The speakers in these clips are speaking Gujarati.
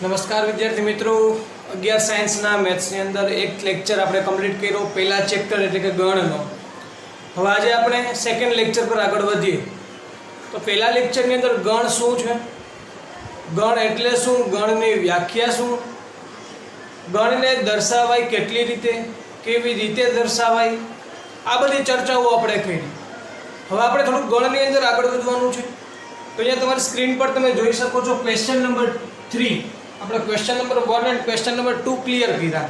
नमस्कार विद्यार्थी मित्रों 11 साइंसना मैथ्सनी अंदर एक लेक्चर આપણે કમ્પ્લીટ કર્યો પહેલા ચેપ્ટર એટલે કે ગણનો। હવે આજે આપણે સેકન્ડ લેક્ચર પર આગળ વધીએ। તો પહેલા લેક્ચરની અંદર ગણ શું છે, ગણ એટલે શું, ગણની વ્યાખ્યા શું, ગણને દર્શાવાય કેટલી રીતે, કેવી રીતે દર્શાવાય, આ બધી ચર્ચાઓ આપણે કરી। હવે આપણે થોડું ગણની અંદર આગળ વધવાનું છે। તો અહીંયા તમારી સ્ક્રીન પર તમે જોઈ શકો છો ક્વેશ્ચન નંબર 3 આપણે ક્વેશ્ચન નંબર 1 અને ક્વેશ્ચન નંબર 2 ક્લિયર કર્યા।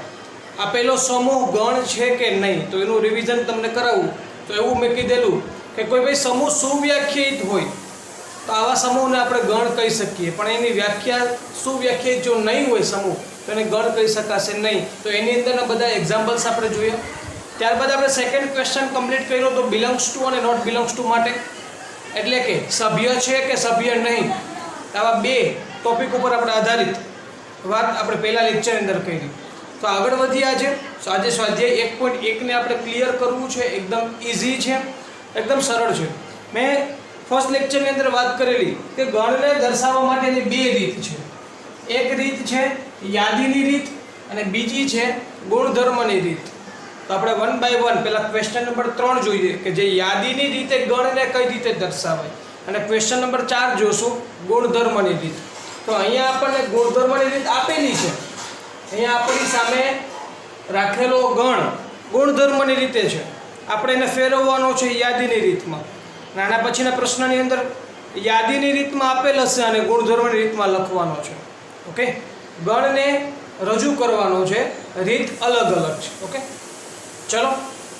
આ પહેલો સમૂહ ગણ છે કે નહીં તો એનું રિવિઝન તમને કરાવું તો એવું મેં કીધેલું કે કોઈ ભાઈ સમૂહ સુવ્યાખ્યાયિત હોય તો આવા સમૂહને આપણે ગણ કહી શકીએ, પણ એની વ્યાખ્યા સુવ્યાખ્યાયિત જો નહીં હોય સમૂહ તો એને ગણ કહી શકાશે નહીં। તો એની અંદરના બધા એક્ઝામ્પલ્સ આપણે જોઈએ। ત્યારબાદ આપણે સેકન્ડ ક્વેશ્ચન કમ્પ્લીટ કર્યો તો બિલોંગ્સ ટુ અને નોટ બિલોંગ્સ ટુ માટે એટલે કે સભ્ય છે કે સભ્ય નહીં, આવા બે ટોપિક ઉપર આપણે આધારિત વાત આપણે પહેલા લેક્ચર અંદર કરી। તો આગળ વધીએ આજે સ્વાધ્યાય 1.1 ને આપણે ક્લિયર કરવું છે। એકદમ ઇઝી છે, એકદમ સરળ છે। મેં ફર્સ્ટ લેક્ચરની અંદર વાત કરેલી કે ગણને દર્શાવવા માટેની બે રીત છે। એક રીત છે યાદીની રીત અને બીજી છે ગુણધર્મની રીત। તો આપણે 1 બાય 1 પહેલા ક્વેશ્ચન નંબર 3 જોઈએ કે જે યાદીની રીતે ગણને કઈ રીતે દર્શાવાય, અને ક્વેશ્ચન નંબર 4 જોશું ગુણધર્મની રીત। તો અહીંયા આપણને ગુણધર્મની રીત આપેલી છે, અહીંયા આપણી સામે રાખેલો ગણ ગુણધર્મની રીતે છે, આપણે એને ફેરવવાનો છે યાદીની રીતમાં। આના પછીના પ્રશ્નની અંદર યાદીની રીતમાં આપેલ હશે અને ગુણધર્મની રીતમાં લખવાનો છે। ઓકે, ગણને રજૂ કરવાનો છે, રીત અલગ અલગ છે। ઓકે, ચલો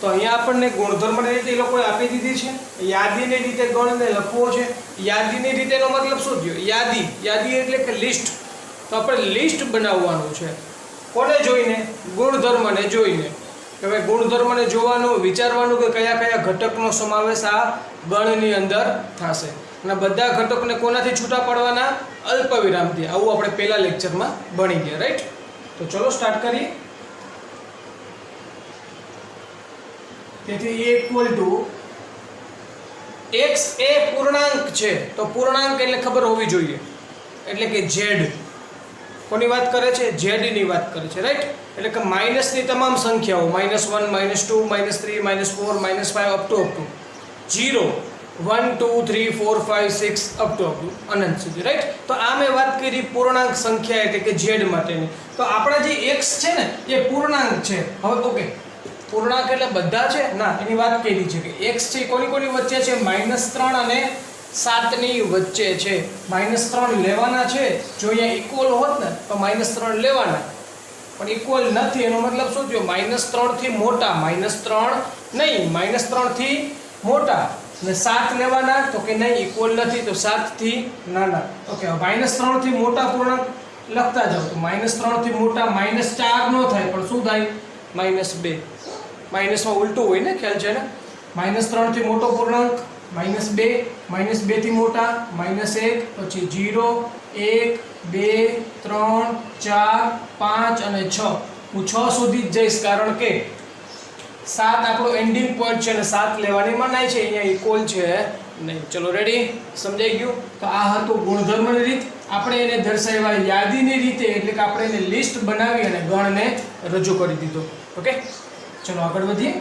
તો અહીંયા આપણને ગુણધર્મની રીતે એ લોકોએ આપી દીધી છે, યાદીની રીતે ગણને લખવો છે। યાદીની રીતેનો મતલબ શું થયો? યાદી એટલે કે લિસ્ટ। તો આપણે લિસ્ટ બનાવવાનું છે, કોને જોઈને? ગુણધર્મને જોઈને। કે ભાઈ ગુણધર્મને જોવાનું, વિચારવાનું કે કયા કયા ઘટકનો સમાવેશ આ ગણની અંદર થશે, અને બધા ઘટકને કોનાથી છૂટા પાડવાના? અલ્પવિરામથી। આવું આપણે પહેલા લેક્ચરમાં ભણી ગયા, રાઈટ? તો ચલો સ્ટાર્ટ કરીએ। તેથી ઇક્વલ ટુ x એ પૂર્ણાંક છે, તો પૂર્ણાંક એટલે ખબર હોવી જોઈએ, એટલે કે z કોની વાત કરે છે? z ની વાત કરે છે, રાઈટ? એટલે કે માઈનસની તમામ સંખ્યાઓ -1 -2 -3 -4 -5 અપ ટુ 0 1 2 3 4 5 6 અપ ટુ અનંત સુધી, રાઈટ? તો આ મેં વાત કરી પૂર્ણાંક સંખ્યા એટલે કે z માટેની। તો આપણા જે x છે ને એ પૂર્ણાંક છે। હવે ઓકે, પૂર્ણાંક એટલે બધા છે ના, એની વાત કરી છે કે x છે કોની કોની વચ્ચે છે? -3 અને 7 ની વચ્ચે છે। -3 લેવાના છે, જો અહીંયા ઇક્વલ હોત ને તો -3 લેવાના, પણ ઇક્વલ નથી, એનો મતલબ શું થયો? -3 થી મોટા, -3 નહીં, -3 થી મોટા, અને 7 લેવાના તો કે નહીં ઇક્વલ નથી, તો 7 થી નાના। ઓકે, -3 થી મોટા પૂર્ણાંક લખતા જાઓ તો -3 થી મોટા -4 નો થાય, પણ શું થાય? -2। માઇનસમાં ઉલટું હોય ને, ખ્યાલ છે ને? -3 થી મોટો પૂર્ણાંક -2, -2 થી મોટા -1, પછી 0 1 2 3 4 5 અને 6। હું 6 સુધી જ જઈશ કારણ કે 7 આપણો એન્ડિંગ પોઈન્ટ છે અને 7 લેવાની મનાઈ છે, અહીંયા ઇક્વલ છે નહીં। ચલો રેડી? સમજાઈ ગયું? તો આ હતું ગુણધર્મની રીત। આપણે એને દર્શાવ્યા યાદીની રીતે, એટલે કે આપણે એને લિસ્ટ બનાવી અને ગણને રજૂ કરી દીધો। ઓકે, ચલો આગળ વધીએ।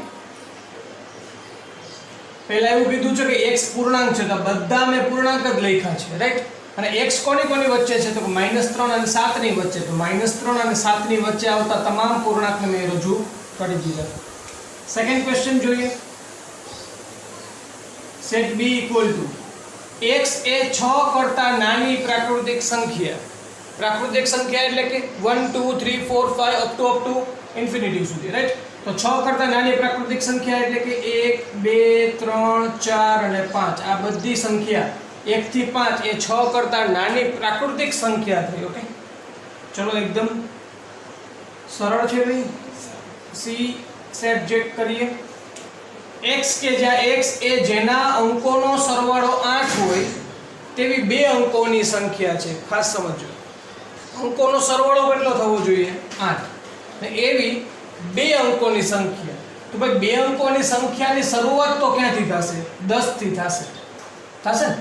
પહેલા એવું કીધું છે કે x પૂર્ણાંક છે, તો બધા મેં પૂર્ણાંક જ લખ્યા છે, રાઈટ? અને x કોની કોની વચ્ચે છે? તો -3 અને 7 ની વચ્ચે। તો -3 અને 7 ની વચ્ચે આવતા તમામ પૂર્ણાંકને મેં રજૂ કરી દીધા। સેકન્ડ ક્વેશ્ચન જોઈએ। Set b equal to x એ 6 કરતા નાની પ્રાકૃતિક સંખ્યા। પ્રાકૃતિક સંખ્યા એટલે કે 1 2 3 4 5 અપ ટુ ઇન્ફિનિટી સુધી, રાઈટ? તો 6 કરતા નાની પ્રાકૃતિક સંખ્યા એટલે કે 1 2 3 4 અને 5, આ બધી સંખ્યા 1 થી 5 એ 6 કરતા નાની પ્રાકૃતિક સંખ્યા થઈ। ઓકે, ચલો એકદમ સરળ છે ભાઈ। સી સેટ ચેક કરીએ। x કે જ્યાં x એ જેના અંકોનો સરવાળો 8 હોય તેવી બે અંકોની સંખ્યા છે। ખાસ સમજો, અંકોનો સરવાળો કેટલો થવો જોઈએ? 8, ને એવી બે અંકોની સંખ્યા। તો ભાઈ બે અંકોની સંખ્યાની શરૂઆત તો ક્યાંથી થશે? 10 થી થશે ને?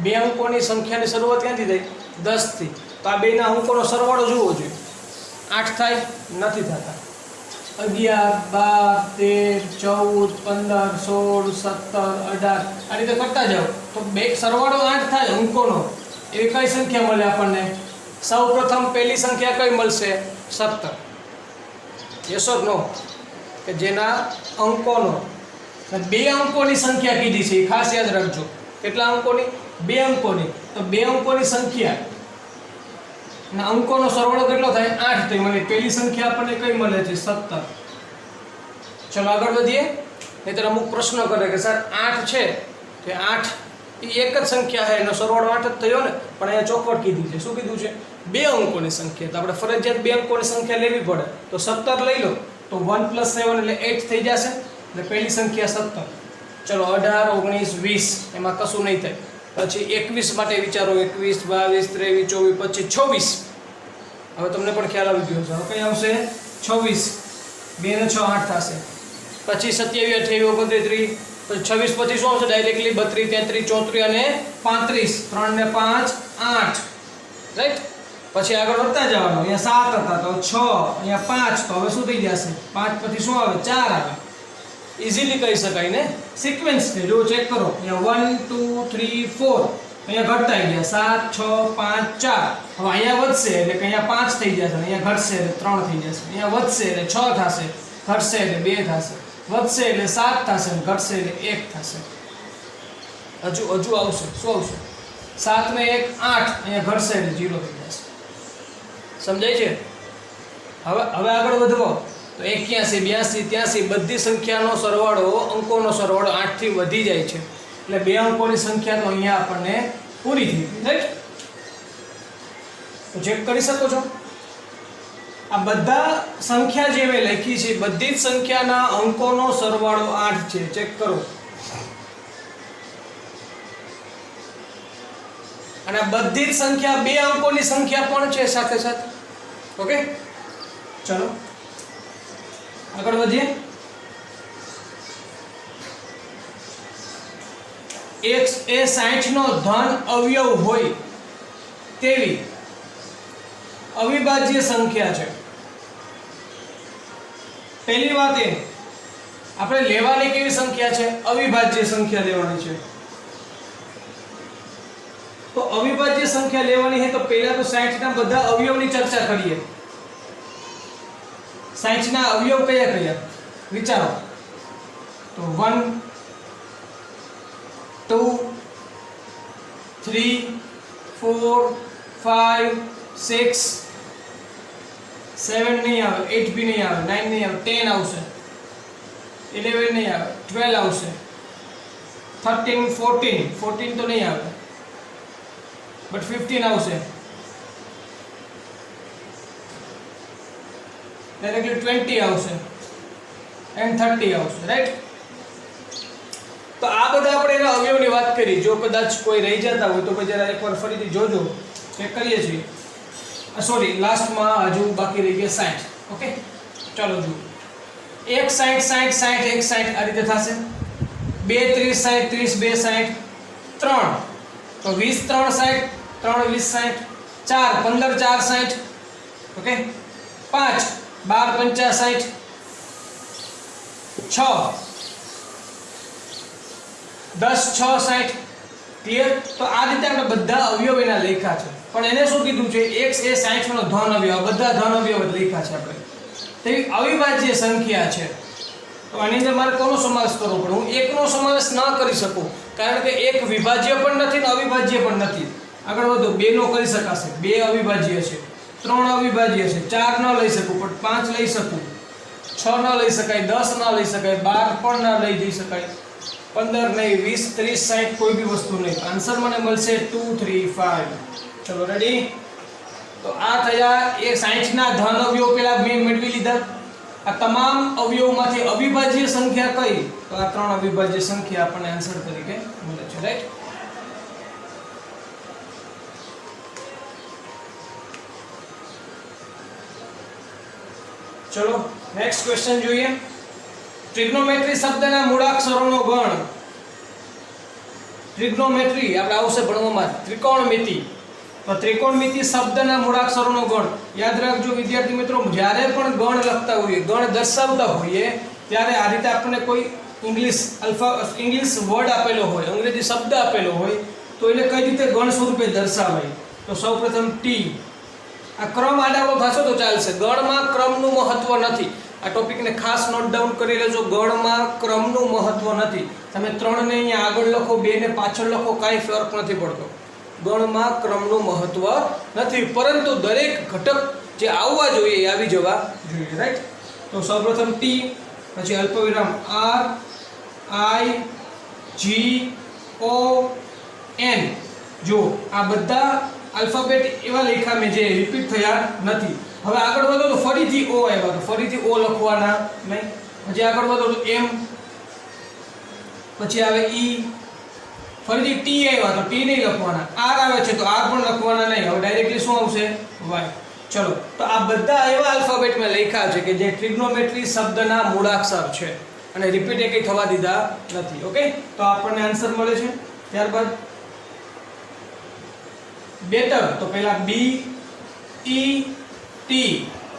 બે અંકોની સંખ્યાની શરૂઆત ક્યાંથી થાય? 10 થી। તો આ બેના અંકોનો સરવાળો જોવો જોઈએ. 8 થાય? નથી થતા. 11, 12, 13, 14, 15, 16, 17, 18 આ રીતે કરતા જાઓ તો બે સરવાળો 8 થાય અંકોનો. એવી કઈ સંખ્યા મળે આપણને? સૌ પ્રથમ પહેલી સંખ્યા કઈ મળશે? 17. યસ ઓર નો? કે જેના અંકોનો બે અંકોની સંખ્યા કીધી છે, ખાસ યાદ રાખજો. કેટલા અંકોની? બે અંકોની. તો બે અંકોની સંખ્યા ના અંકોનો સરવાળો કેટલો થાય? 8 થાય. મને પહેલી સંખ્યા આપણને કઈ મળે છે? 17. ચલો આગળ વધીએ. નહીતર અમુક પ્રશ્નો કરે કે સર 8 છે કે 8 એ એક જ સંખ્યા છે, એનો સરવાળો 8 જ થયો ને, પણ અહીંયા ચોખવટ કીધી છે. શું કીધું છે? બે અંકોની સંખ્યા. તો આપણે ફરજિયાત બે અંકોની સંખ્યા લેવી પડે. તો 17 લઈ લો તો 1 + 7 એટલે 8 થઈ જશે. એટલે પહેલી સંખ્યા 17. ચલો 18, 19, 20 એમાં કશું નહીં થાય. પછી 21 માટે વિચારો. 21, 22, 23, 24, 25, 26. હવે તમને પણ ખ્યાલ આવી ગયો છે. હવે કઈ આવશે? 26. 2 ને 6 8 થશે. પછી 27, 28, 29, 30, પછી 26, 25 શું આવશે? ડાયરેક્ટલી 32, 33, 34 અને 35. 3 ને 5 8. રાઈટ? પછી આગળ વધતા જવાનું. અહીંયા 7 હતા તો 6, અહીંયા 5. તો હવે શું થઈ જશે? 5 પછી શું આવે? 4 આવે. ઇઝીલી કહી શકાય ને. સિક્વન્સ છે, જો ચેક કરો. અહીંયા 1 2 3 4 અહીંયા ઘટતા ગયા 7 6 5 4. હવે અહીંયા વધશે એટલે કે અહીંયા 5 થઈ જશે. અહીંયા ઘટશે એટલે 3 થઈ જશે. અહીંયા વધશે એટલે 6 થશે. ઘટશે એટલે 2 થશે. વધશે એટલે 7 થશે. ઘટશે એટલે 1 થશે. હજુ આવશે. શું આવશે? 7 ને 1 8. અહીંયા ઘટશે એટલે 0 થઈ જશે. સમજાય છે? હવે આગળ વધવો તો 81, 82, 83 બધી સંખ્યાનો સરવાળો, અંકોનો સરવાળો 8 થી વધી જાય છે. એટલે બે અંકોની સંખ્યા તો અહીંયા આપણને પૂરી થઈ ગઈ. રાઈટ? તો ચેક કરી શકો છો. આ બધા સંખ્યા જે મેં લખી છે બધી જ સંખ્યાના અંકોનો સરવાળો 8 છે. ચેક કરો. અને બધી જ સંખ્યા બે અંકોની સંખ્યા પણ છે સાથે સાથે. ઓકે, ચલો આગળ વધીએ. x એ 60 નો ધન અવયવ હોય તેવી અવિભાજ્ય સંખ્યા છે. પહેલી વાત એ આપણે લેવાની કેવી સંખ્યા છે? અવિભાજ્ય સંખ્યા લેવાની છે. તો અવિભાજ્ય સંખ્યા લેવાની છે તો પહેલા તો 60 ના બધા અવયવની ચર્ચા કરીએ. 60 ના અવયવ કયા કયા વિચારો. તો 1 2 3 4 5 6 7 નહીં આવે, 8 બી નહીં આવે, 9 નહીં આવે, 10 આવશે, 11 નહીં આવે, 12 આવશે, 13 14 તો નહીં આવે બટ 15 આવશે, ડાયરેક્ટલી 20 આવશે એન્ડ 30 આવશે. રાઈટ? તો આ બધા આપણે એના અવયવની વાત કરી. જો કદાચ કોઈ રહી જતા હોય તો જરા એકવાર ફરીથી જોજો. ચેક કરીએ છીએ. સોરી, લાસ્ટમાં હજુ બાકી રહી ગયા 60. ઓકે, ચાલો જુઓ. 1 60 60 60 1 60 આ રીતે થશે. 2 30 60 30 2 60 3 તો 20 3 60 3 20 60 4 15 4 60. ઓકે, 5 12 50 60 6 10 6 60. ક્લિયર? તો આ રીતે આપણે બધા અવયવ એના લેખા છે. પણ એને શું કીધું છે? x એ 60 નો ધન અવયવ. બધા ધન અવયવ જ લેખા છે આપણે. તેવી અવિભાજ્ય સંખ્યા છે. તો આની અંદર મારે કોનો સમાવેશ કરવો પડે? હું એકનો સમાવેશ ન કરી શકું કારણ કે એક વિભાજ્ય પણ નથી ને અવિભાજ્ય પણ નથી. આગળ વધો. 2 નો કરી શકાશે. 2 અવિભાજ્ય છે, 3 અવિભાજ્ય છે, 4 ન લઈ શકું પણ 5 લઈ શકું, 6 ન લઈ શકાય, 10 ન લઈ શકાય, 12 પણ ના લઈ જઈ શકાય, 15 નહીં, 20 30 60 કોઈ બી વસ્તુ નહીં. આન્સર મને મળશે 2 3 5. ચલો રેડી? તો આ થયા એ 60 ના ધન અવયવ પેલા મેં મેળવી લીધા. આ તમામ અવયવમાંથી અવિભાજ્ય સંખ્યા કઈ? તો આ 3 અવિભાજ્ય સંખ્યા આપણને આન્સર તરીકે મળે છે. રાઈટ? ચલો નેક્સ્ટ ક્વેશ્ચન જોઈએ. ટ્રિગ્નોમેટ્રી શબ્દના મૂળાક્ષરોનો ગણ. ટ્રિગ્નોમેટ્રી આપણે આવશે ભણવામાં ત્રિકોણમિતિ. તો ત્રિકોણમિતિ શબ્દના મૂળાક્ષરોનો ગણ યાદ રાખજો વિદ્યાર્થી મિત્રો, જ્યારે પણ ગણ લખતા હોઈએ, ગણ દર્શાવતા હોઈએ ત્યારે આ રીતે આપણને કોઈ ઇંગ્લિશ વર્ડ આપેલો હોય, અંગ્રેજી શબ્દ આપેલો હોય તો એને કઈ રીતે ગણ સ્વરૂપે દર્શાવાય. તો સૌપ્રથમ ટી. આ ક્રમ આડાવડો થશે તો ચાલશે. ગણમાં ક્રમનું મહત્વ નથી. આ ટોપિકને ખાસ નોટ ડાઉન કરી લેજો. ગણમાં ક્રમનું મહત્વ નથી. તમે 3 ને અહીંયા આગળ લખો, 2 ને પાછળ લખો, કાંઈ ફરક નથી પડતો. ગણમાં ક્રમનું મહત્વ નથી, પરંતુ દરેક ઘટક જે આવવા જોઈએ એ આવી જવા જોઈએ. રાઈટ. તો સૌપ્રથમ ટી, પછી અલ્પવિરામ આર, આઈ, જી, ઓ, એન. જો આ બધા આલ્ફાબેટ એવા લખ્યા મેં જે રિપીટ થયા નથી. હવે આગળ વધો તો ફરીથી ઓ આવ્યા, તો ફરીથી ઓ લખવાના નહીં. પછી આગળ વધો તો એમ, પછી આવે ઈ, ફરીથી ટી આવ્યા તો ટી નહીં લખવાના. આર આવે છે તો આર પણ લખવાના નહીં. હવે ડાયરેક્ટલી શું આવશે? વાય. ચલો, તો આ બધા એવા આલ્ફાબેટ મેં લખ્યા છે કે જે ટ્રિગ્નોમેટ્રી શબ્દના મૂળાક્ષર છે અને રિપીટ એ કંઈ થવા દીધા નથી. ઓકે, તો આપણને આન્સર મળે છે. ત્યારબાદ બેટર, તો પહેલા બી, ઈ, ટી.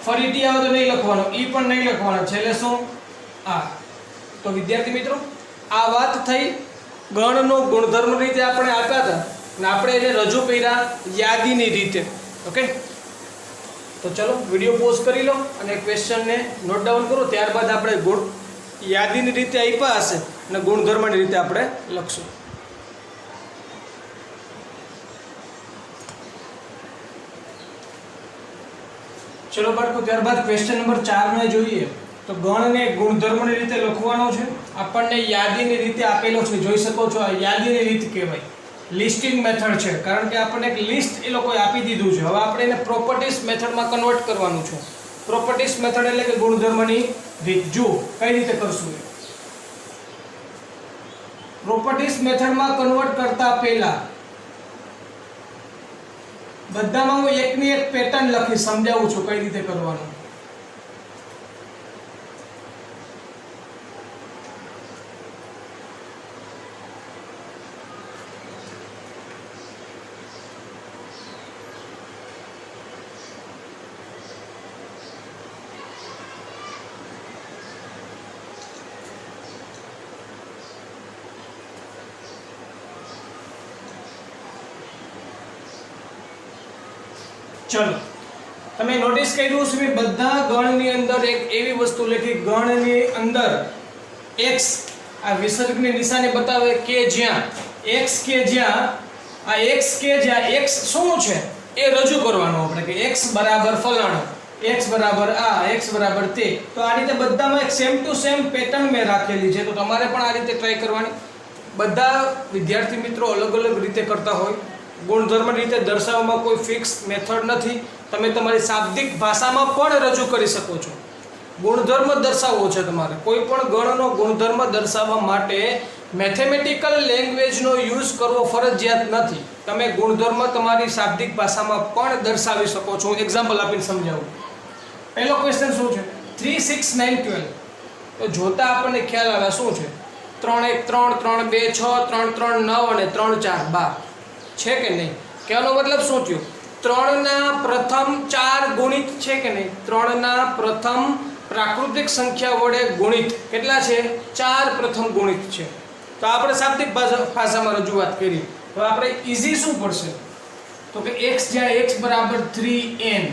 ફરી ટી આવે તો નહીં લખવાનો, ઈ પણ નહીં લખવાનો, છેલ્લે શું? આ. તો વિદ્યાર્થી મિત્રો, આ વાત થઈ ગણનો ગુણધર્મ રીતે આપણે આપ્યા હતા અને આપણે એને રજૂ કર્યા યાદીની રીતે. ઓકે, તો ચલો વિડીયો પોઝ કરી લો અને ક્વેશ્ચનને નોટ ડાઉન કરો. ત્યારબાદ આપણે યાદીની રીતે આપ્યા હશે અને ગુણધર્મની રીતે આપણે લખશું. ચલો બાળકો, ત્યારબાદ ક્વેશ્ચન નંબર 4 ને જોઈએ. તો ગણને ગુણધર્મની રીતે લખવાનો છે. આપણને યાદીની રીતે આપેલો છે, જોઈ શકો છો. આ યાદીની રીત કહેવાય, લિસ્ટિંગ મેથડ છે, કારણ કે આપણને એક લિસ્ટ એ લોકોએ આપી દીધું છે. હવે આપણે એને પ્રોપર્ટીઝ મેથડમાં કન્વર્ટ કરવાનું છે. પ્રોપર્ટીઝ મેથડ એટલે કે ગુણધર્મની રીત. જો કઈ રીતે કરશું. પ્રોપર્ટીઝ મેથડમાં કન્વર્ટ કરતા પહેલા બધામાં હું એકની એક પેટર્ન લખી સમજાવું છું કઈ રીતે કરવાનું. ચલો, તમે નોટિસ કર્યું છે કે બધા ગણની અંદર એક એવી વસ્તુ લખી, ગણની અંદર x આ વિસર્ગની નિશાની બતાવે કે જ્યાં x કે જ્યાં આ x કે જ્યાં x શું છે એ રજૂ કરવાનું આપણે કે x બરાબર ફલાણો, x બરાબર આ, x બરાબર તે. તો આ રીતે બધામાં એક સેમ ટુ સેમ પેટર્ન મેં રાખેલી છે. તો તમારે પણ આ રીતે ટ્રાય કરવાની. બધા વિદ્યાર્થી મિત્રો અલગ અલગ રીતે કરતા હોય. ગુણધર્મ રીતે દર્શાવવામાં કોઈ ફિક્સ મેથડ નથી. તમે તમારી શાબ્દિક ભાષામાં પણ રજૂ કરી શકો છો. ગુણધર્મ દર્શાવવો છે તમારે. કોઈ પણ ગણનો ગુણધર્મ દર્શાવવા માટે મેથેમેટિકલ લેંગ્વેજનો યુઝ કરવો ફરજિયાત નથી. તમે ગુણધર્મ તમારી શાબ્દિક ભાષામાં પણ દર્શાવી શકો છો. એક્ઝામ્પલ આપીને સમજાવું. પહેલો ક્વેશ્ચન શું છે? 3 6 9 12. તો જોતા આપણને ખ્યાલ આવે શું છે? 3 1 3 3 2 6 3 3 9 અને 3 4 12 છે કે નહીં? કહેવાનો મતલબ શું થયો? 3 ના પ્રથમ 4 ગુણિત છે કે નહીં? 3 ના પ્રથમ પ્રાકૃતિક સંખ્યા વડે ગુણિત કેટલા છે? 4 પ્રથમ ગુણિત છે. તો આપણે શાબ્દિક ભાષામાં રજૂઆત કરી. તો આપણે ઈઝી શું પડશે? તો કે x જ્યાં x બરાબર 3n.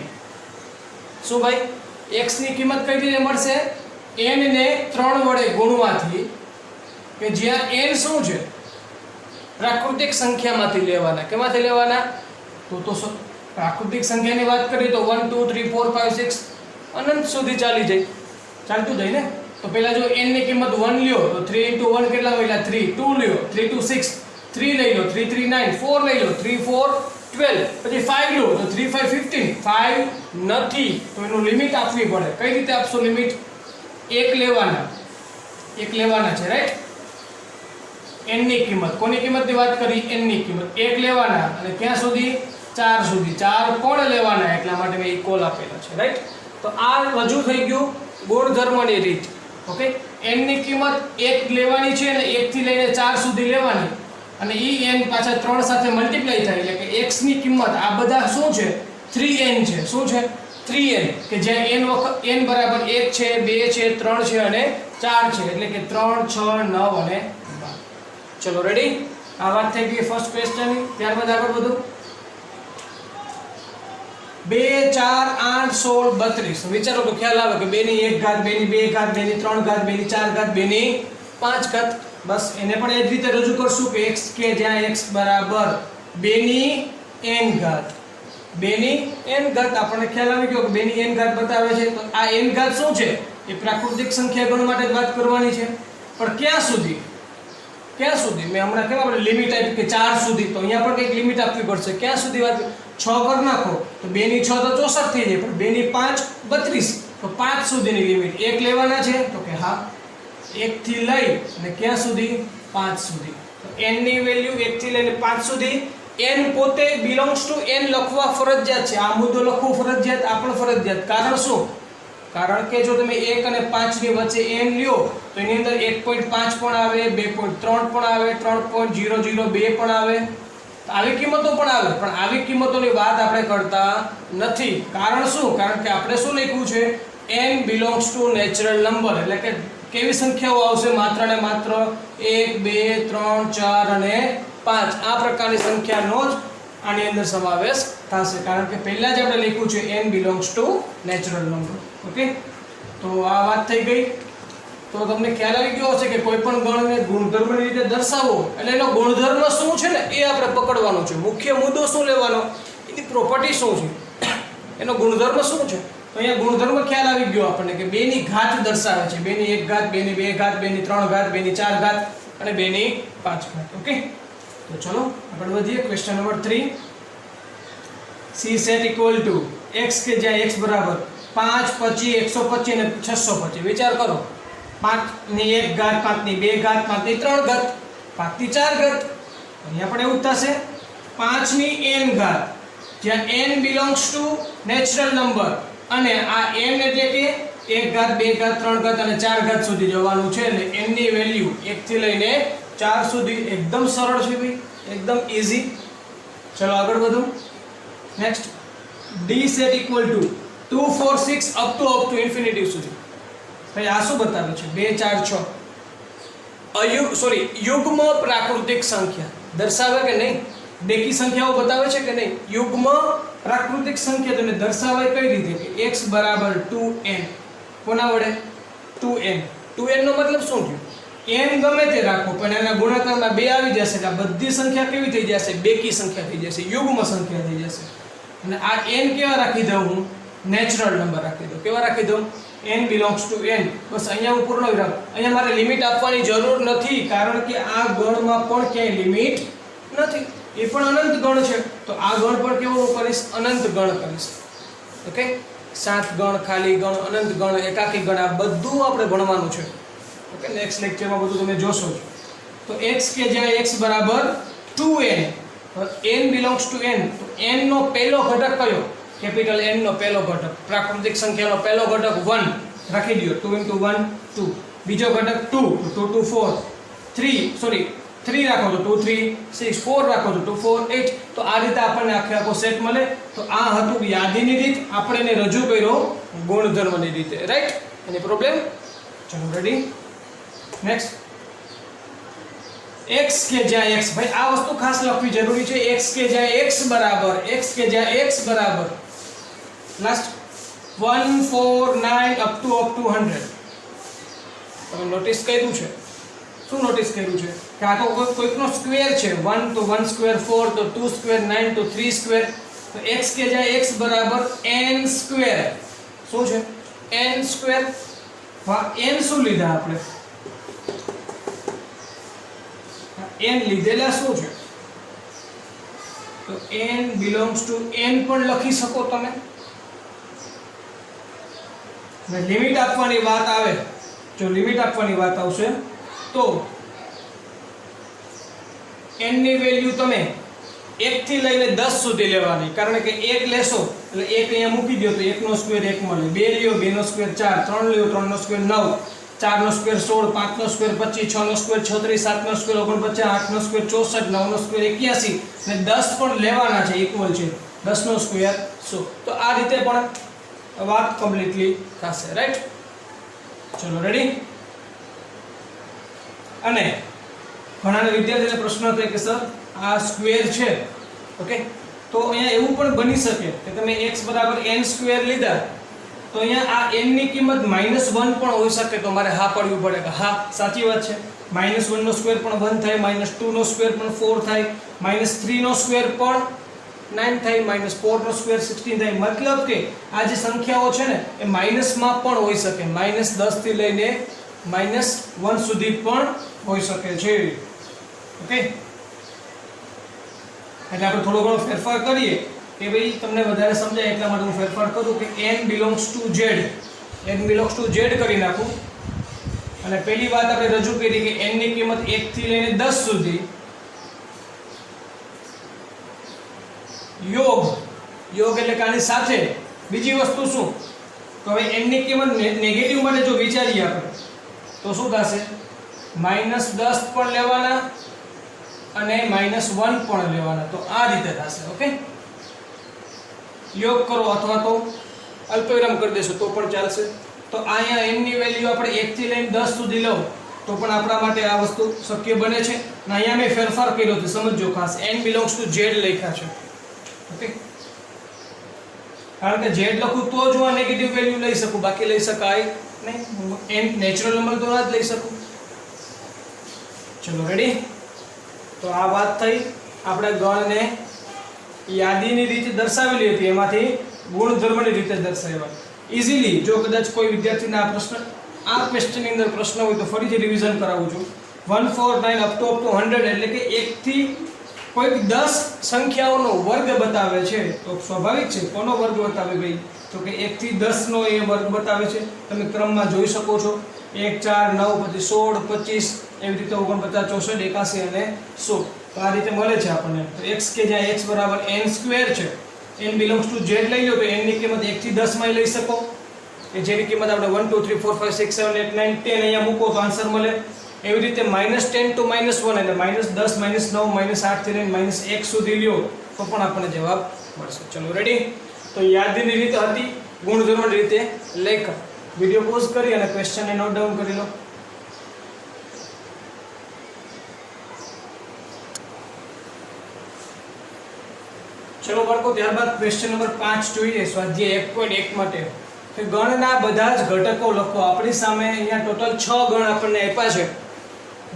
શું ભાઈ? x ની કિંમત કઈ રીતે મળશે? n ને 3 વડે ગુણવાથી, કે જ્યાં n શું છે? પ્રાકૃતિક સંખ્યામાંથી લેવાના. કેમાંથી લેવાના? તો પ્રાકૃતિક સંખ્યાની વાત કરીએ તો 1 2 3 4 5 6 અનંત સુધી ચાલી જાય, ચાલતું જાય ને. તો પહેલા જો n ની કિંમત 1 લ્યો તો 3 * 1 કેટલા મળ્યા? 3. 2 લ્યો 3 * 6 3 લઈ લો 3 3 9 4 લઈ લો 3 4 12. પછી 5 લો તો 3 5 15. 5 નથી તો એનું લિમિટ આપવી પડે. કઈ રીતે આપશો લિમિટ? 1 લેવાના, 1 લેવાના છે, રાઈટ? n ની કિંમત, કોની કિંમતની વાત કરી? n ની કિંમત 1 લેવાના અને ક્યાં સુધી? 4 સુધી. 4 પણ લેવાના, એટલા માટે મેં ઇક્વલ આપેલા છે, રાઈટ? તો આ રજૂ થઈ ગયું ગુણધર્મની રીત. ઓકે, n ની કિંમત 1 લેવાની છે અને 1 થી લઈને 4 સુધી લેવાની. અને n પાછા 3 સાથે મલ્ટીપ્લાય થાય એટલે કે x ની કિંમત આ બધા શું છે 3n છે. શું છે 3n, કે જ્યાં n વખત n બરાબર 1 છે 2 છે 3 છે અને 4 છે, એટલે કે 3 6 9 અને 12. ચલો રેડી. આ વાત થઈ ગઈ ફર્સ્ટ ક્વેશ્ચન ની. ત્યારબાદ આગળ વધો. 2 4 8 16 32. વિચારો તો ખ્યાલ આવે કે 2 ની 1 ઘાત, 2 ની 2 ઘાત, 2 ની 3 ઘાત, 2 ની 4 ઘાત, 2 ની 5 ઘાત. બસ એને પણ એ જ રીતે રજૂ કરશું કે x કે જ્યાં x બરાબર 2 ની n ઘાત, 2 ની n ઘાત. આપણને ખ્યાલ આવી ગયો કે 2 ની n ઘાત બતાવે છે. તો આ n ઘાત શું છે? એ પ્રાકૃતિક સંખ્યા ગણ માટે જ વાત કરવાની છે. પણ ક્યાં સુધી? ક્યાં સુધી? મેં હમણાં કેમ આપણે લિમિટ આપી કે 4 સુધી, તો અહીંયા પણ કંઈક લિમિટ આપવી પડશે. ક્યાં સુધી વાત? 6 કરી નાખો તો 2 ની 6 તો 64 થઈ જાય, પણ 2 ની 5 32, તો 5 સુધીની લિમિટ 1 લેવાના છે. તો કે હા, 1 થી લઈ અને ક્યાં સુધી? 5 સુધી. તો n ની વેલ્યુ 1 થી લઈને 5 સુધી. n પોતે બિલોંગ્સ ટુ n લખવા ફરજિયાત છે. આ મુદ્દો લખવું ફરજિયાત, આ પણ ફરજિયાત. કારણ શું? કારણ કે જો તમે 1 અને 5 ની વચ્ચે n લ્યો તો એની અંદર 1.5 પણ આવે, 2.3 પણ આવે, 3.002 પણ આવે, આવી કિંમતો પણ આવે. પણ આવી કિંમતોની વાત આપણે કરતા નથી. કારણ શું? કારણ કે આપણે શું લખ્યું છે? n belongs to natural number, એટલે કે કેવી સંખ્યાઓ આવશે? માત્ર ને માત્ર 1 2 3 4 અને 5 આ પ્રકારની સંખ્યાનો જ આની અંદર સમાવેશ થશે. કારણ કે પહેલા જ આપણે લખ્યું છે n belongs to natural number. Okay, તો આ વાત થઈ ગઈ. તો તમને ખ્યાલ આવી ગયો હશે કે કોઈ પણ ગણને ગુણધર્મની રીતે દર્શાવવો એટલે એનો ગુણધર્મ શું છે ને એ આપણે પકડવાનો છે. મુખ્ય મુદ્દો શું લેવાનો? એની પ્રોપર્ટી શું છે, એનો ગુણધર્મ શું છે. તો અહીંયા ગુણધર્મ ખ્યાલ આવી ગયો આપણને કે 2 ની ઘાત દર્શાવે છે. 2 ની 1 ઘાત, 2 ની 2 ઘાત, 2 ની 3 ઘાત, 2 ની 4 ઘાત અને 2 ની 5 ઘાત. ઓકે, તો ચલો આગળ વધીએ. Question number 3. c set equal to x કે જ્યાં x બરાબર 5 25 125 અને 625. વિચાર કરો, 5 ની 1 ઘાત, 5 ની 2 ઘાત, 5 ની 3 ઘાત, 5 ની 4 ઘાત. અહીંયા પણ એવું જ થશે. 5 ની n ઘાત, જ્યાં n belongs to natural number, અને આ n એટલે કે 1 ઘાત 2 ઘાત 3 ઘાત અને 4 ઘાત સુધી જવાનું છે. એટલે n ની વેલ્યુ 1 થી લઈને 4 સુધી. એકદમ સરળ છે ભાઈ, એકદમ ઈઝી. ચલો આગળ વધો. Next, d set equal to 2 4 6 up to infinity સુધી. ભાઈ આ શું બતાવે છે? 2 4 6 યુગ્મ પ્રાકૃતિક સંખ્યા દર્શાવે કે નહીં? બેકી સંખ્યાઓ બતાવે છે કે નહીં? યુગ્મ પ્રાકૃતિક સંખ્યા તમને દર્શાવાય કઈ રીતે? કે x બરાબર 2n. કોના વડે? 2n. 2n નો મતલબ શું થયો? n ગમે તે રાખો પણ એના ગુણાકારમાં 2 આવી જશે એટલે આ બધી સંખ્યા કેવી થઈ જશે? બેકી સંખ્યા થઈ જશે, યુગ્મ સંખ્યા થઈ જશે. અને આ n કેવા રાખી દઉં હું? નેચરલ નંબર રાખી દઉં. કેવા રાખી દઉં? n belongs to n. બસ અહીંયા હું પૂર્ણ વિરામ. અહીંયા મારે લિમિટ આપવાની જરૂર નથી, કારણ કે આ ગણમાં પણ ક્યાંય લિમિટ નથી. એ પણ અનંત ગણ છે. તો આ ગણ પણ કેવો કરીશ? અનંત ગણ કરીશ. ઓકે, 7 ગણ, ખાલી ગણ, અનંત ગણ, એકાકી ગણ, આ બધું આપણે ભણવાનું છે. ઓકે, નેક્સ્ટ લેક્ચરમાં બધું તમે જોશો જ. તો x કે જ્યાં x બરાબર 2n, n belongs to n. તો n નો પહેલો ઘટક કયો? કેપિટલ N નો પહેલો ઘટક. પ્રાકૃતિક સંખ્યાનો પહેલો ઘટક 1 રાખી દો. 2 * 1 2. બીજો ઘટક 2, તો 2 2 4 3 3 રાખો તો 2 3 6 4 રાખો તો 2 4 8. તો આ રીતે આપણને આખો સેટ મળે. તો આ હતું યાદીની રીત. આપણે એને રજૂ કર્યો ગુણધર્મની રીતે. રાઈટ? એની પ્રોબ્લેમ? ચલો રેડી. નેક્સ્ટ, x કે જ્યાં x. ભાઈ આ વસ્તુ ખાસ લખવી જરૂરી છે. x કે જ્યાં x બરાબર લાસ્ટ 1 4 9 અપ ટુ 100. તમે નોટિસ કર્યું છે? શું નોટિસ કર્યું છે? કે આ તો કોઈકનો સ્ક્વેર છે. 1 તો 1 સ્ક્વેર, 4 તો 2 સ્ક્વેર, 9 તો 3 સ્ક્વેર. તો x કે જ્યાં x બરાબર n સ્ક્વેર. શું છે? n square. n શું લીધા આપણે? n લીધેલા શું છે? તો n બિલોંગ્સ ટુ n પણ લખી શકો તમે. લિમિટ આપવાની વાત આવે, જો લિમિટ આપવાની વાત આવશે તો n ની વેલ્યુ તમે 1 થી લઈને 10 સુધી લેવાની. કારણ કે 1 લેશો એટલે 1 અહીંયા મૂકી દો તો 1 નો સ્ક્વેર 1 મળે. 2 લ્યો 2 નો સ્ક્વેર 4, 3 લ્યો 3 નો સ્ક્વેર 9, 4 નો સ્ક્વેર 16, 5 નો સ્ક્વેર 25, 6 નો સ્ક્વેર 36, 7 નો સ્ક્વેર 49, 8 નો સ્ક્વેર 64, 9 નો સ્ક્વેર 81 અને 10 પણ લેવાના છે ઇક્વલ છે 10 નો સ્ક્વેર 100. તો આ રીતે પણ વાત કમ્પ્લીટલી થશે, રાઈટ? ચલો રેડી. અને ઘણા વિદ્યાર્થીઓને પ્રશ્ન થાય કે સર આ સ્ક્વેર છે, ઓકે, તો અહીંયા એવું પણ બની શકે કે તમે x = n સ્ક્વેર લીધા તો અહીંયા આ n ની કિંમત -1 પણ હોઈ શકે, તો મારે હા પડવું પડે કે હા સાચી વાત છે. -1 નો સ્ક્વેર પણ 1 થાય, -2 નો સ્ક્વેર પણ 4 થાય, -3 નો સ્ક્વેર પણ 9 થાય, -4 નો સ્ક્વેર 16 થાય. મતલબ કે આ જે સંખ્યાઓ છે ને એ માઇનસમાં પણ હોઈ શકે, -10 થી લઈને -1 સુધી પણ હોઈ શકે છે, ઓકે. એટલે આપણે થોડો ઘણો ફેરફાર કરીએ કે ભાઈ તમને વધારે સમજાય એટલા માટે હું ફેરફાર કરું કે n belongs to z કરી નાખું. અને પહેલી વાત આપણે રજૂ કરી કે n ની કિંમત 1 થી લઈને 10 સુધી યોગ એટલે કે આની સાથે બીજી વસ્તુ શું, તો હવે n ની કિંમત નેગેટિવ માટે જો વિચારીએ આપણે તો શું થશે, -10 પણ લેવાના અને -1 પણ લેવાના. તો આ રીતે થશે, ઓકે. યોગ કરો અથવા તો અલ્પવિરામ કરી દેશો તો પણ ચાલશે. તો અહીંયા n ની વેલ્યુ આપણે 1 થી લઈને 10 સુધી લો તો પણ આપણા માટે આ વસ્તુ શક્ય બને છે. અને અહીંયા મેં ફેરફાર કર્યો છે, સમજો ખાસ, n belongs to z લખ્યા છે, ઓકે. કારણ કે z લખું તો જ હું આ નેગેટિવ વેલ્યુ લઈ શકું, બાકી લઈ શકાય નહીં. n નેચરલ નંબર તો ના જ લઈ શકું. ચલો રેડી. તો આ વાત થઈ આપણે ગણને યાદીની રીતે દર્શાવેલી હતી, એમાંથી ગુણધર્મની રીતે દર્શાવ્યા. ઇઝીલી જો કદાચ કોઈ વિદ્યાર્થીને આ ક્વેશ્ચનની અંદર પ્રશ્ન હોય તો ફરીથી રિવિઝન કરાવું છું. 1 4 9 અપ ટુ 100 એટલે કે 1 થી કોઈક 10 સંખ્યાઓનો વર્ગ બતાવે છે તો સ્વાભાવિક છે કોનો વર્ગ બતાવે ભાઈ, તો કે 1 થી 10 નો એ વર્ગ બતાવે છે. તમે ક્રમમાં જોઈ શકો છો 1 4 9 પછી 16 25 એવી રીતે 49 64 81 અને 100. તો આ રીતે મળે છે આપણને. તો x કે જ્યાં x = n સ્ક્વેર છે, n belongs to z લઈ લો તો n ની કિંમત 1 થી 10 માં લઈ શકો, કે જેની કિંમત આપણે 1 2 3 4 5 6 7 8 9 10 અહીંયા મૂકો તો આન્સર મળે. એવી રીતે -10 to -1 એટલે -10 -9 -8 થી લઈને -1 સુધી લ્યો તો પણ આપણને જવાબ મળશે. ચલો રેડી. તો યાદીની રીત હતી, ગુણધર્મની રીતે લેખન. વિડિયો પોઝ કરી અને ક્વેશ્ચનને નોટ ડાઉન કરી લો. ચલો બાળકો, ત્યારબાદ ક્વેશ્ચન નંબર 5 જોઈએ સ્વાધ્યાય 1.1 માટે. કે ગણના બધા જ ઘટકો લખો. આપણી સામે અહીંયા ટોટલ 6 ગણ આપણને આપ્યા છે.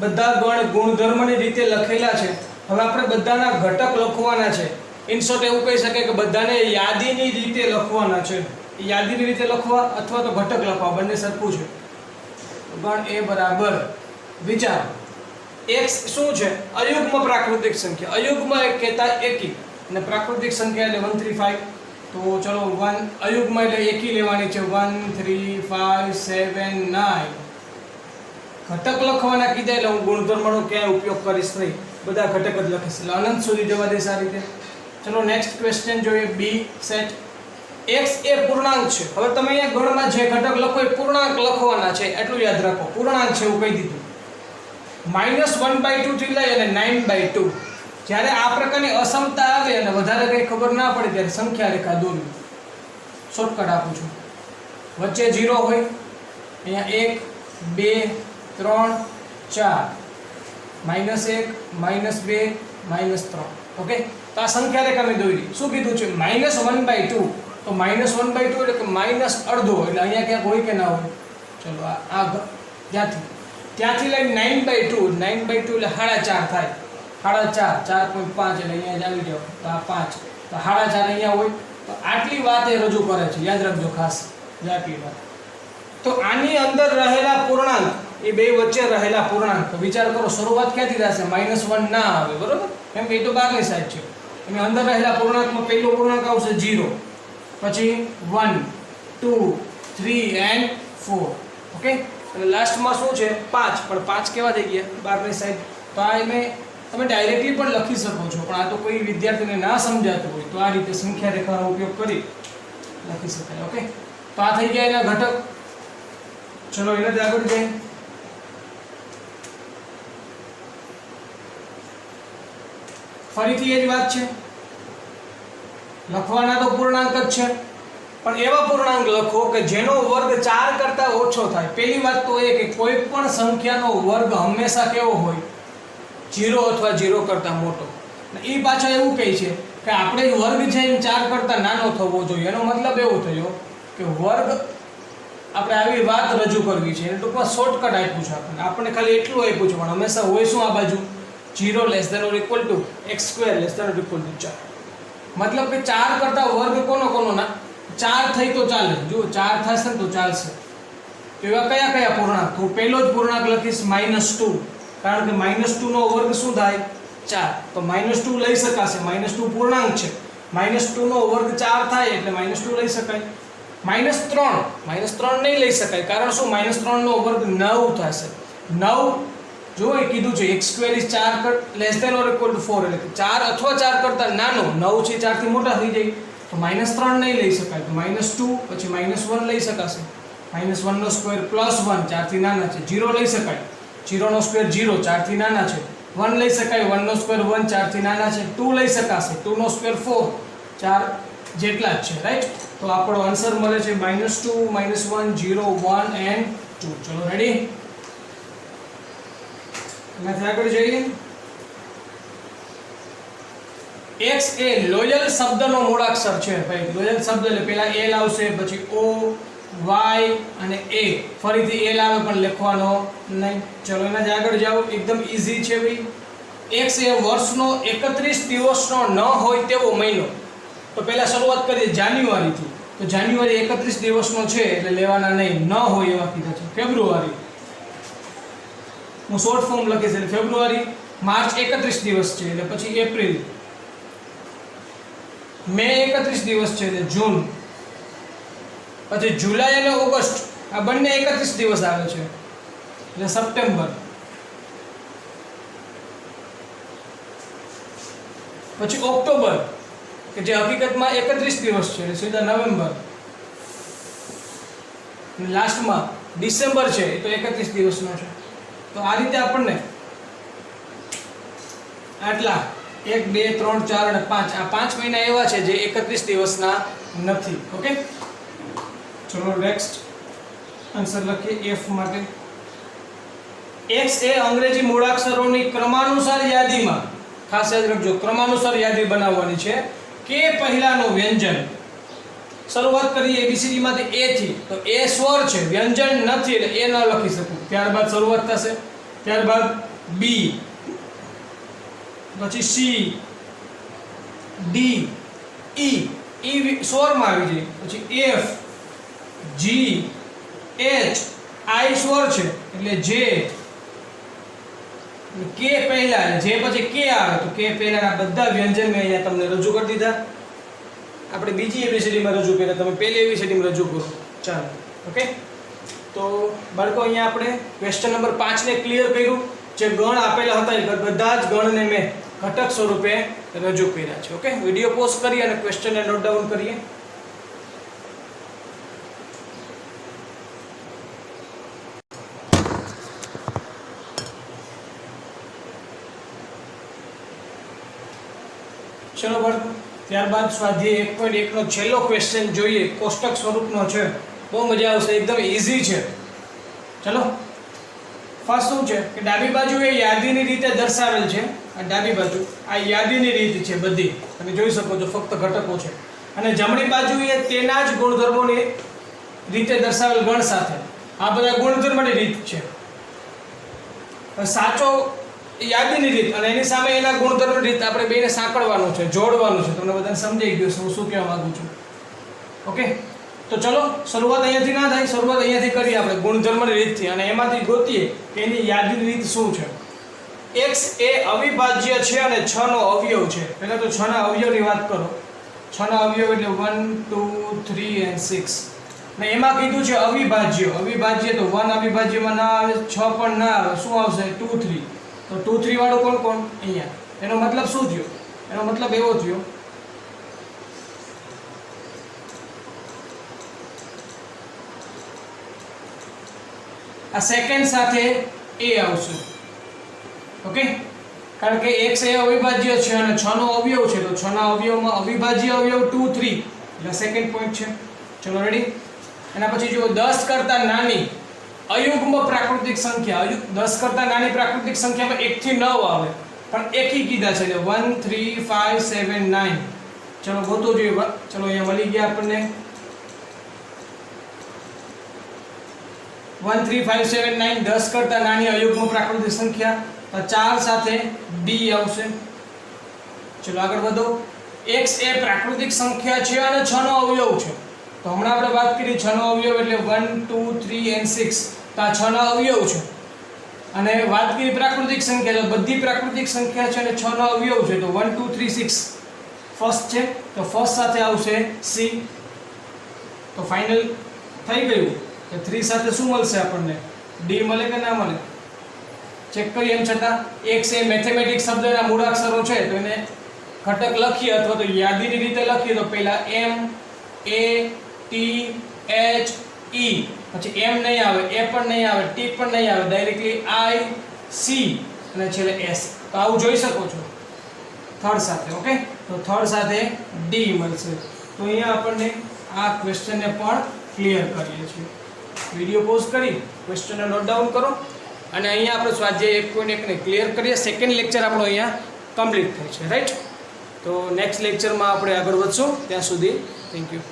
બધા ગણ ગુણધર્મની રીતે લખેલા છે. હવે આપણે બધાના ઘટક લખવાના છે. ઇન શોર્ટ એવું કહી શકાય કે બધાને યાદીની રીતે લખવાના છે. યાદીની રીતે લખવા અથવા તો ઘટક લખવા બંને સરખું છે. ગણ એ બરાબર વિચાર x શું છે, અયુગ્મ પ્રાકૃતિક સંખ્યા. અયુગ્મ એક કહેતા એકી અને પ્રાકૃતિક સંખ્યા એટલે 135. તો ચલો 1 અયુગ્મ એટલે એકી લેવાની છે, 1 3 5 7 9. ઘટક લખવાના કીધા એટલે હું ગુણધર્મનો ક્યાંય ઉપયોગ કરીશ નહીં, બધા ઘટક જ લખીશ એટલે અનંત સુધી જવા દઈશ આ રીતે. ચલો નેક્સ્ટ ક્વેશ્ચન જોઈએ. બી સેટ x એ પૂર્ણાંક છે. હવે તમે અહીંયા ગણમાં જે ઘટક લખો એ પૂર્ણાંક લખવાના છે, એટલું યાદ રાખો. પૂર્ણાંક છે એવું કહી દીધું. -1/2 થી લઈ અને 9/2. જ્યારે આ પ્રકારની અસમતા આવે અને વધારે કંઈ ખબર ના પડે ત્યારે સંખ્યા રેખા દોરવી. શોર્ટકટ આપું છું. વચ્ચે 0 હોય, અહીંયા 1 2 3 4, -1 -2 -3. ઓકે, તો આ સંખ્યા રેખા મેં દોરી. શું કીધું છે? -1/2. તો -1/2 એટલે કે -અડધો, એટલે અહીંયા ક્યાંક હોય કે ના હોય. ચલો આ ત્યાંથી લઈને 9/2. 9/2 એટલે 4.5 થાય. 4.5 4.5 એટલે અહીંયા જ આવી જાવ તો આ 5. તો 4.5 અહીંયા હોય. તો આટલી વાત એ રજૂ કરે છે, યાદ રાખજો ખાસ આટલી વાત. તો આની અંદર રહેલા પૂર્ણાંક, એ બે વચ્ચે રહેલા પૂર્ણાંક, તો વિચાર કરો શરૂઆત ક્યાંથી થશે? -1 ના આવે, બરોબર? કેમ કે એ તો બહારની સાઈડ છે. એની અંદર રહેલા પૂર્ણાંકમાં પહેલો પૂર્ણાંક આવશે 0, પછી 1 2 3 and 4. ઓકે, અને લાસ્ટમાં શું છે? 5. પણ 5 કેવા થઈ ગયા? બહારની સાઈડ. તો આ તમે ડાયરેક્ટલી પણ લખી શકો છો, પણ આ તો કોઈ વિદ્યાર્થીને ના સમજાતું હોય તો આ રીતે સંખ્યા રેખાનો ઉપયોગ કરી લખી શકાય. ઓકે, તો આ થઈ ગયા એના ઘટક. ચલો એનાથી આગળ જઈએ. ફરીથી એ જ વાત છે, લખવાના તો પૂર્ણાંક જ છે, પણ એવા પૂર્ણાંક લખો કે જેનો વર્ગ 4 કરતા ઓછો થાય. પહેલી વાત તો એ કે કોઈ પણ સંખ્યાનો વર્ગ હંમેશા કેવો હોય, 0 અથવા 0 કરતા મોટો. એ પાછો એવું કહે છે કે આપણે વર્ગ છે એ 4 કરતા નાનો થવો જોઈએ. એનો મતલબ એવો થયો કે વર્ગ આપણે આવી વાત રજૂ કરવી છે, ટૂંકમાં શોર્ટકટ આપ્યું છે. આપણને ખાલી એટલું આપ્યું છે, પણ હંમેશા હોય શું આ બાજુ 0 less than or equal to x² less than or equal to 4. મતલબ કે 4 કરતા વર્ગ કોનો ના 4 થઈ તો ચાલે. જો 4 થશે તો ચાલશે. તો એવા કયા કયા પૂર્ણાંક? તો પહેલો જ પૂર્ણાંક લખીશ -2, કારણ કે -2 નો વર્ગ શું થાય 4. તો -2 લઈ શકાશે, -2 પૂર્ણાંક છે. -2 નો વર્ગ 4 થાય એટલે -2 લઈ શકાય. -3 નહીં લઈ શકાય, કારણ શું -3 નો વર્ગ 9 થશે. 9 જો એ કીધું છે x² is 4 less than or equal to 4, એટલે 4 અથવા 4 કરતા નાનો. 9 છે 4 થી મોટા થઈ જાય તો -3 નહીં લઈ શકાય. તો -2 પછી -1 લઈ શકાશે. -1 નો સ્ક્વેર +1 4 થી નાના છે. 0 લઈ શકાય, 0 નો સ્ક્વેર 0 4 થી નાના છે. 1 લઈ શકાય, 1 નો સ્ક્વેર 1 4 થી નાના છે. 2 લઈ શકાશે, 2 નો સ્ક્વેર 4 4 જેટલા જ છે. રાઈટ. તો આપણો આન્સર મળે છે -2 -1 0 1 and 2. ચલો રેડી. એનાથી આગળ જઈએ. x એ લોયલ શબ્દનો મૂળાક્ષર છે ભાઈ. લોયલ શબ્દ એટલે પહેલા l આવશે, પછી o y અને a. ફરીથી l આવે પણ લખવાનો નહીં. ચલો એનાથી આગળ જાઓ. એકદમ ઈઝી છે ભાઈ. x એ વર્ષનો 31 દિવસનો ન હોય તેવો મહિનો. તો પહેલા શરૂઆત કરીએ જાન્યુઆરીથી. તો જાન્યુઆરી 31 દિવસનો છે એટલે લેવાના નહીં, ન હોય એવા કીધા છે. ફેબ્રુઆરી, હું શોર્ટ ફોર્મ લખીશ એટલે ફેબ્રુઆરી. માર્ચ 31 દિવસ છે એટલે પછી એપ્રિલ. મે 31 દિવસ છે એટલે જૂન. પછી જુલાઈ અને ઓગસ્ટ આ બંને 31 દિવસ આવે છે એટલે સપ્ટેમ્બર. પછી ઓક્ટોબર કે જે હકીકતમાં 31 દિવસ છે એટલે સીધા નવેમ્બર. અને લાસ્ટમાં ડિસેમ્બર છે એ તો 31 દિવસનો છે. તો આ રીતે આપણને આટલા 1 2 3 4 અને 5 આ 5 મહિના એવા છે જે 31 દિવસના નથી. ઓકે, ચલો નેક્સ્ટ આન્સર લખીએ f માટે. x એ અંગ્રેજી મૂળાક્ષરોની ક્રમાનુસાર યાદીમાં, ખાસ યાદ રાખજો, ક્રમાનુસાર યાદી બનાવવાની છે કે પહેલાનું વ્યંજન. શરૂઆત કરીએ ABCD માંથી a થી. તો a સ્વર છે, વ્યંજન નથી એટલે a ન લખી શકું. ત્યારબાદ શરૂઆત થશે, ત્યારબાદ b, પછી c, d, e સ્વરમાં આવી જાય, પછી f, g, h, i સ્વર છે એટલે j, k પહેલા, જે પછી k આવે તો k પહેલાના બધા વ્યંજન મેં અહીંયા તમને રજૂ કરી દીધા. આપણે બીજી ABCD માં રજૂ કર્યા, તમે પહેલી ABCD માં રજૂ કરો. ચાલો ઓકે. તો બાળકો અહીંયા આપણે ક્વેશ્ચન નંબર 5 ને ક્લિયર કર્યું. જે ગણ આપેલા હતા એ બધા જ ગણને મેં ઘટક સ્વરૂપે રજૂ કર્યા છે. ઓકે, વિડિયો પોઝ કરી અને ક્વેશ્ચનને નોટ ડાઉન કરીએ. ચલો બાળકો, ત્યારબાદ સ્વાધ્યાય 1.1 નો છેલ્લો ક્વેશ્ચન જોઈએ. કોષ્ટક સ્વરૂપનો છે, બહુ મજા આવશે, એકદમ ઈઝી છે. ચલો, ફર્સ્ટ શું છે કે ડાબી બાજુ એ યાદીની રીતે દર્શાવેલ છે. આ ડાબી બાજુ આ યાદીની રીત છે બધી, તમે જોઈ શકો છો, ફક્ત ઘટકો છે. અને જમણી બાજુ એ તેના જ ગુણધર્મોની રીતે દર્શાવેલ ગણ સાથે. આ બધા ગુણધર્મની રીત છે. સાચો યાદીની રીત અને એની સામે એના ગુણધર્મની રીત, આપણે બેને સાંકળવાનું છે, જોડવાનું છે. તમને બધાને સમજાઈ ગયું છે હું શું કહેવા માંગુ છું. ઓકે, તો ચલો શરૂઆત અહીંયાથી ના થાય, શરૂઆત અહીંયાથી કરીએ આપણે ગુણધર્મની રીતથી, અને એમાંથી ગોતીએ કે એની યાદીની રીત શું છે. x એ અવિભાજ્ય છે અને 6 નો અવયવ છે. પહેલા તો 6 ના અવયવની વાત કરો. 6 ના અવયવ એટલે 1 2 3 and 6. ને એમાં કીધું છે અવિભાજ્ય. અવિભાજ્ય તો 1 અવિભાજ્યમાં ના આવે, 6 પણ ના આવે, શું આવશે 2 3. તો 2 3 વાળું કોણ કોણ અહીંયા. એનો મતલબ શું થયો? એનો મતલબ એવો થયો આ સેકન્ડ સાથે a આવશે. ઓકે, કારણ કે x એ અવિભાજ્ય છે અને 6 નો અવયવ છે, તો 6 ના અવયવમાં અવિભાજ્ય અવયવ 2 3 એટલે સેકન્ડ પોઈન્ટ છે. ચલો રેડી. એના પછી જો 10 કરતા નાની અયુગ્મ પ્રાકૃતિક સંખ્યા, 10 કરતા નાની પ્રાકૃતિક સંખ્યામાં 1 થી 9 આવે, પણ એકી કીધા છે એટલે 1 3 5 7 9. ચલો ગોતો જોઈએ. ચલો અહીંયા મળી ગયા આપણને 1 3 5 7 9. 10 કરતા નાની અયુગ્મ પ્રાકૃતિક સંખ્યા, તો 4 સાથે d આવશે. ચલો આગળ વધો. x એ પ્રાકૃતિક સંખ્યા છે અને 6 નો અવયવ છે. તો હમણાં આપણે વાત કરી 6 નો અવયવ એટલે 1 2 3 and 6. તો આ 6 નો અવયવ છે. અને વાત કરી પ્રાકૃતિક સંખ્યા, તો બધી પ્રાકૃતિક સંખ્યા છે અને 6 નો અવયવ છે, તો 1 2 3 6 ફર્સ્ટ છે, તો ફર્સ્ટ સાથે આવશે c. તો ફાઇનલ થઈ ગયું કે 3 સાથે શું મળશે આપણને? d મળે કે ના મળે? ચેક કરીએ. એમ છતાં x એ મેથેમેટિક્સ શબ્દના મૂળાક્ષરો છે, તો એને ઘટક લખીએ અથવા તો યાદીની રીતે લખીએ તો પહેલા m a t h e, પછી m નહીં આવે, a પણ નહીં આવે, t પણ નહીં આવે, ડાયરેક્ટલી i c અને છેલ્લે s. તો આવું જોઈ શકો છો થર્ડ સાથે. ઓકે, તો થર્ડ સાથે d મળશે. તો અહીંયા આપણને આ ક્વેશ્ચનને પણ ક્લિયર કરીએ છીએ. વિડિયો પોઝ કરી ક્વેશ્ચનને નોટ ડાઉન કરો અને અહીંયા આપણે સ્વાધ્યાય 1.1 ને ક્લિયર કરીએ. સેકન્ડ લેક્ચર આપણો અહીંયા કમ્પ્લીટ થાય છે. રાઈટ. તો નેક્સ્ટ લેક્ચરમાં આપણે આગળ વધશું. ત્યાં સુધી થેન્ક યુ.